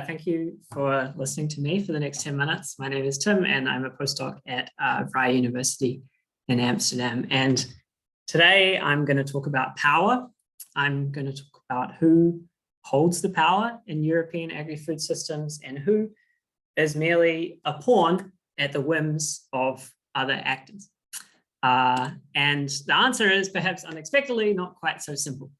Thank you for listening to me for the next 10 minutes. My name is Tim and I'm a postdoc at Vrije University in Amsterdam. And today I'm going to talk about power. I'm going to talk about who holds the power in European agri-food systems and who is merely a pawn at the whims of other actors. And the answer is perhaps unexpectedly not quite so simple.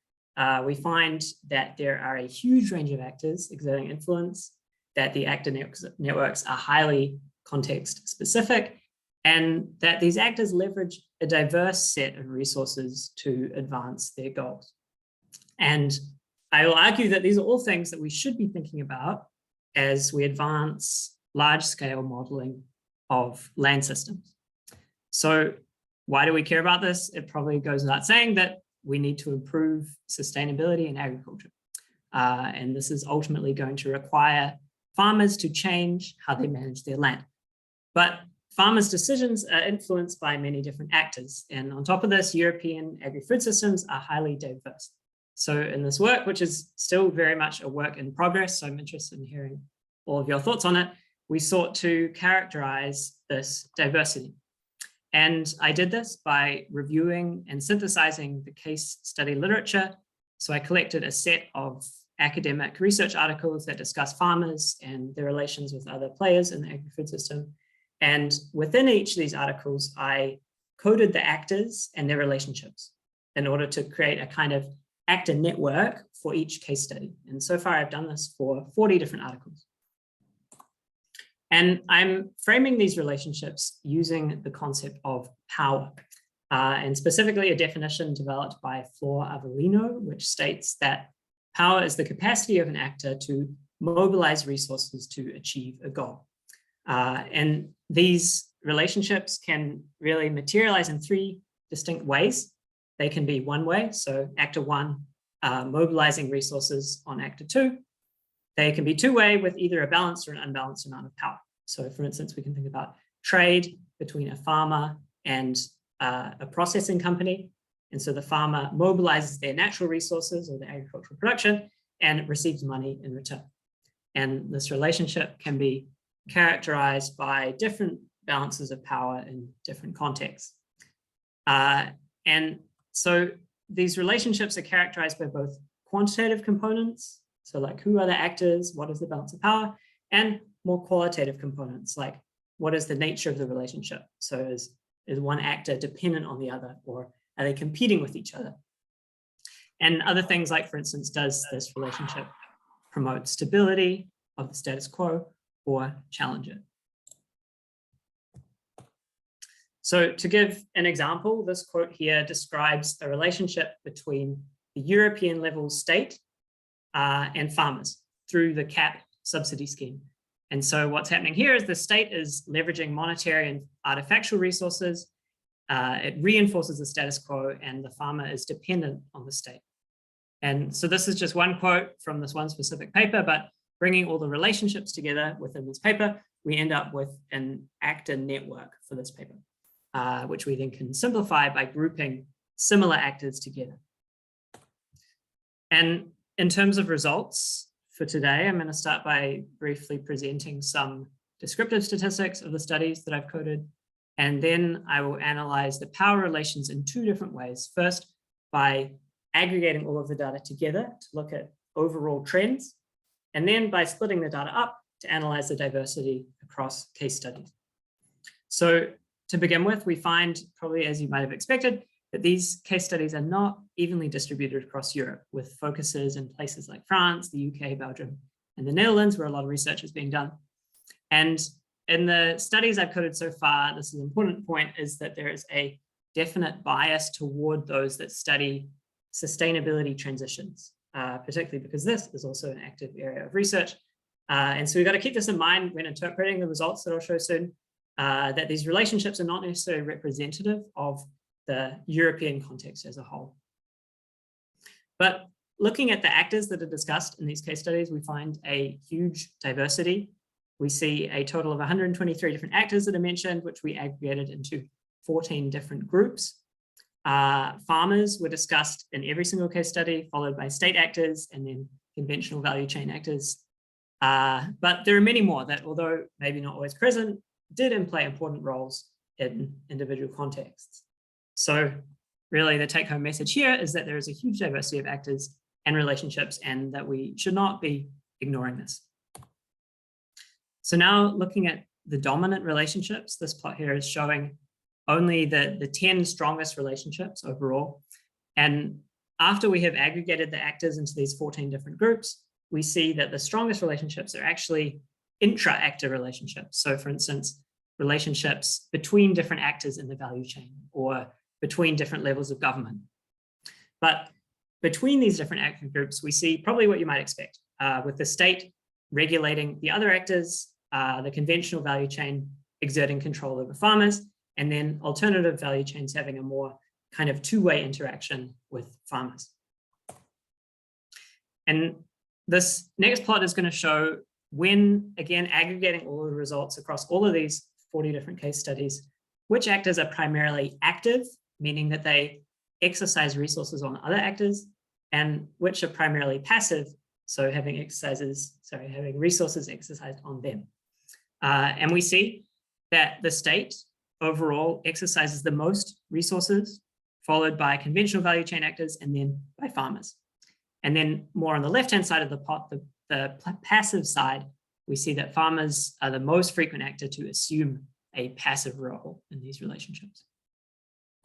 We find that there are a huge range of actors exerting influence, that the actor networks are highly context specific, and that these actors leverage a diverse set of resources to advance their goals. And I will argue that these are all things that we should be thinking about as we advance large-scale modeling of land systems. So why do we care about this? It probably goes without saying that we need to improve sustainability in agriculture. And this is ultimately going to require farmers to change how they manage their land. But farmers' decisions are influenced by many different actors. And on top of this, European agri-food systems are highly diverse. So in this work, which is still very much a work in progress, so I'm interested in hearing all of your thoughts on it, we sought to characterize this diversity. And I did this by reviewing and synthesizing the case study literature. So I collected a set of academic research articles that discuss farmers and their relations with other players in the agri-food system. And within each of these articles, I coded the actors and their relationships in order to create a kind of actor network for each case study. And so far I've done this for 40 different articles. And I'm framing these relationships using the concept of power, and specifically a definition developed by Flor Avellino, which states that power is the capacity of an actor to mobilize resources to achieve a goal. And these relationships can really materialize in three distinct ways. They can be one way, so actor one mobilizing resources on actor two. They can be two-way with either a balanced or an unbalanced amount of power. So for instance, we can think about trade between a farmer and a processing company. And so the farmer mobilizes their natural resources or their agricultural production and receives money in return. And this relationship can be characterized by different balances of power in different contexts. And so these relationships are characterized by both quantitative components, so like who are the actors, what is the balance of power, and more qualitative components, like what is the nature of the relationship? So is one actor dependent on the other, or are they competing with each other? And other things like, for instance, does this relationship promote stability of the status quo or challenge it? So to give an example, this quote here describes a relationship between the European level state and farmers through the CAP subsidy scheme. And so what's happening here is the state is leveraging monetary and artifactual resources. It reinforces the status quo and the farmer is dependent on the state. And so this is just one quote from this one specific paper, but bringing all the relationships together within this paper, we end up with an actor network for this paper, which we then can simplify by grouping similar actors together. And in terms of results for today, I'm going to start by briefly presenting some descriptive statistics of the studies that I've coded. And then I will analyze the power relations in two different ways. First, by aggregating all of the data together to look at overall trends. And then by splitting the data up to analyze the diversity across case studies. So to begin with, we find, probably as you might have expected, that these case studies are not evenly distributed across Europe, with focuses in places like France, the UK, Belgium, and the Netherlands, where a lot of research is being done. And in the studies I've coded so far, this is an important point, is that there is a definite bias toward those that study sustainability transitions, particularly because this is also an active area of research. And so we've got to keep this in mind when interpreting the results that I'll show soon, that these relationships are not necessarily representative of the European context as a whole. But looking at the actors that are discussed in these case studies, we find a huge diversity. We see a total of 123 different actors that are mentioned, which we aggregated into 14 different groups. Farmers were discussed in every single case study, followed by state actors and then conventional value chain actors. But there are many more that, although maybe not always present, did and play important roles in individual contexts. So really the take-home message here is that there is a huge diversity of actors and relationships, and that we should not be ignoring this. So now looking at the dominant relationships, this plot here is showing only the 10 strongest relationships overall. And after we have aggregated the actors into these 14 different groups, we see that the strongest relationships are actually intra-actor relationships. So for instance, relationships between different actors in the value chain or between different levels of government. But between these different actor groups, we see probably what you might expect, with the state regulating the other actors, the conventional value chain exerting control over farmers, and then alternative value chains having a more kind of two-way interaction with farmers. And this next plot is going to show when, again, aggregating all of the results across all of these 40 different case studies, which actors are primarily active, meaning that they exercise resources on other actors, and which are primarily passive, so having resources exercised on them. And we see that the state overall exercises the most resources, followed by conventional value chain actors, and then by farmers. And then more on the left-hand side of the pot, the passive side, we see that farmers are the most frequent actor to assume a passive role in these relationships.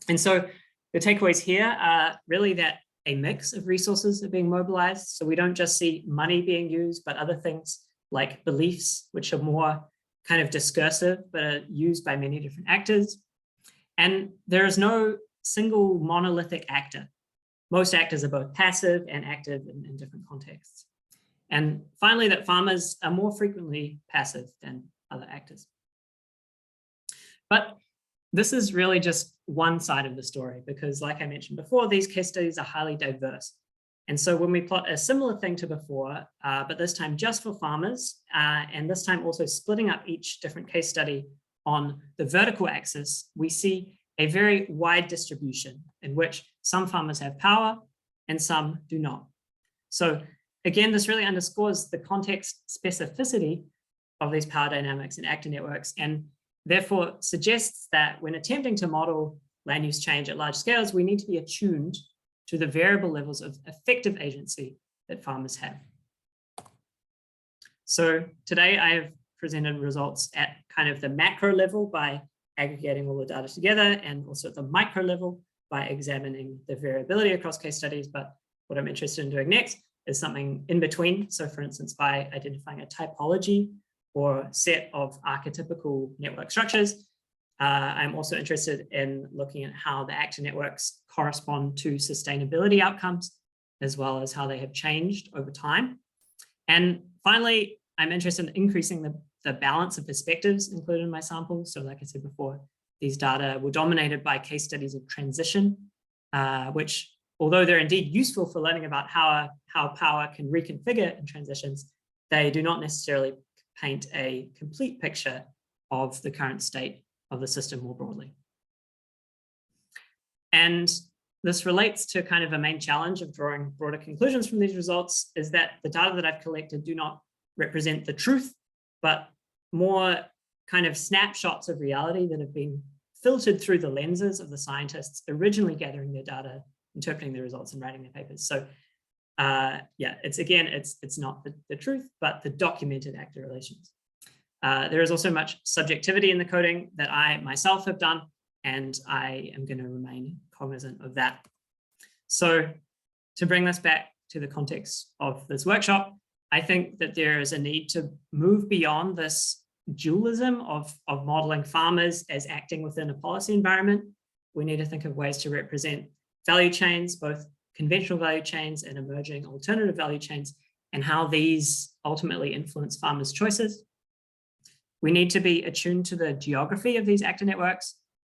And so the takeaways here are really that a mix of resources are being mobilized. So we don't just see money being used, but other things like beliefs, which are more kind of discursive, but are used by many different actors. And there is no single monolithic actor. Most actors are both passive and active in different contexts. And finally, that farmers are more frequently passive than other actors. But this is really just one side of the story, because like I mentioned before, these case studies are highly diverse. And so when we plot a similar thing to before, but this time just for farmers, and this time also splitting up each different case study on the vertical axis, we see a very wide distribution in which some farmers have power and some do not. So again, this really underscores the context specificity of these power dynamics and actor networks, and therefore suggests that when attempting to model land use change at large scales, we need to be attuned to the variable levels of effective agency that farmers have. So today I have presented results at kind of the macro level by aggregating all the data together, and also at the micro level by examining the variability across case studies. But what I'm interested in doing next is something in between. So for instance, by identifying a typology or set of archetypical network structures, I'm also interested in looking at how the actor networks correspond to sustainability outcomes, as well as how they have changed over time. And finally, I'm interested in increasing the balance of perspectives included in my sample. So like I said before, these data were dominated by case studies of transition, which, although they're indeed useful for learning about how power can reconfigure in transitions, they do not necessarily paint a complete picture of the current state of the system more broadly. And this relates to kind of a main challenge of drawing broader conclusions from these results, is that the data that I've collected do not represent the truth, but more kind of snapshots of reality that have been filtered through the lenses of the scientists originally gathering their data, interpreting the results, and writing their papers. So yeah, it's not the truth, but the documented actor relations. There is also much subjectivity in the coding that I myself have done, and I am going to remain cognizant of that. So to bring this back to the context of this workshop, I think that there is a need to move beyond this dualism of modeling farmers as acting within a policy environment. We need to think of ways to represent value chains, both conventional value chains and emerging alternative value chains, and how these ultimately influence farmers' choices. We need to be attuned to the geography of these actor networks.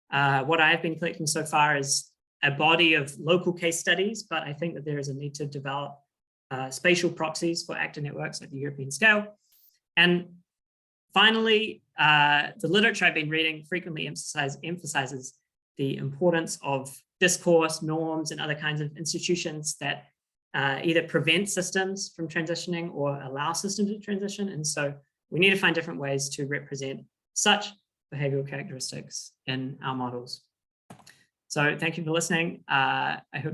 What I've been collecting so far is a body of local case studies, but I think that there is a need to develop spatial proxies for actor networks at the European scale. And finally, the literature I've been reading frequently emphasizes the importance of discourse, norms, and other kinds of institutions that either prevent systems from transitioning or allow systems to transition. And so we need to find different ways to represent such behavioral characteristics in our models. So thank you for listening. I hope